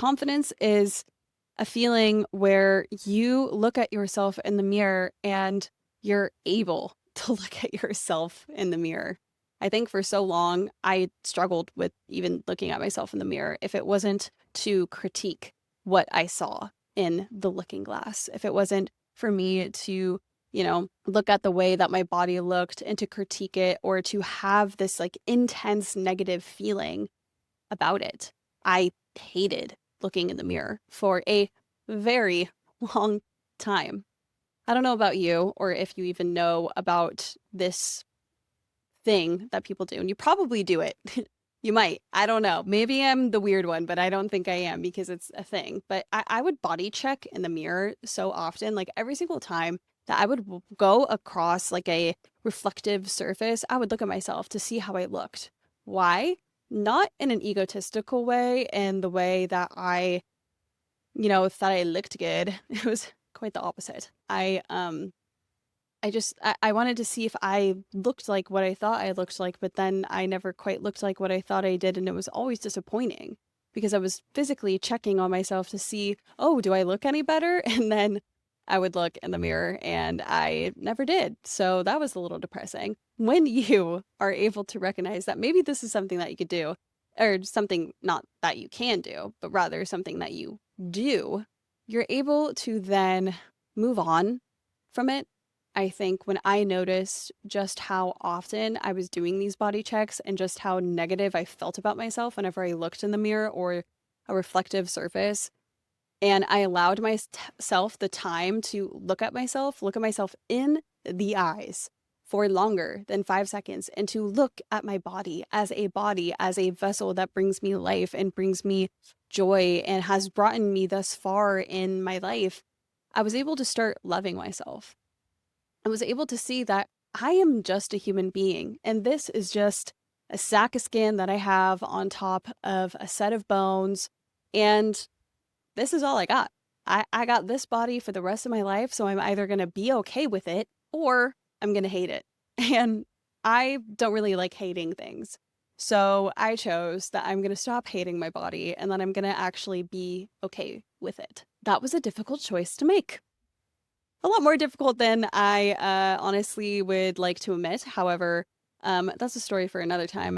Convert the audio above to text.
Confidence is a feeling where you look at yourself in the mirror and you're able to look at yourself in the mirror. I think for so long I struggled with even looking at myself in the mirror if it wasn't to critique what I saw in the looking glass, if it wasn't for me to, look at the way that my body looked and to critique it or to have this like intense negative feeling about it. I hated looking in the mirror for a very long time. I don't know about you or if you even know about this thing that people do, and you probably do it. You might. I don't know. Maybe I'm the weird one, but I don't think I am because it's a thing. But I would body check in the mirror so often, like every single time that I would go across like a reflective surface, I would look at myself to see how I looked. Why? Not in an egotistical way, in the way that thought I looked good. It was quite the opposite. I wanted to see if I looked like what I thought I looked like, but then I never quite looked like what I thought I did, and it was always disappointing because I was physically checking on myself to see, oh, do I look any better? And then I would look in the mirror and I never did. So that was a little depressing. When you are able to recognize that maybe this is something that you could do, or something not that you can do, but rather something that you do, you're able to then move on from it. I think when I noticed just how often I was doing these body checks and just how negative I felt about myself whenever I looked in the mirror or a reflective surface, and I allowed myself the time to look at myself in the eyes for longer than 5 seconds, and to look at my body, as a vessel that brings me life and brings me joy and has brought me thus far in my life, I was able to start loving myself. I was able to see that I am just a human being, and this is just a sack of skin that I have on top of a set of bones, and this is all I got. I got this body for the rest of my life, so I'm either going to be okay with it or I'm going to hate it. And I don't really like hating things. So I chose that I'm going to stop hating my body and that I'm going to actually be okay with it. That was a difficult choice to make. A lot more difficult than I honestly would like to admit. However, that's a story for another time.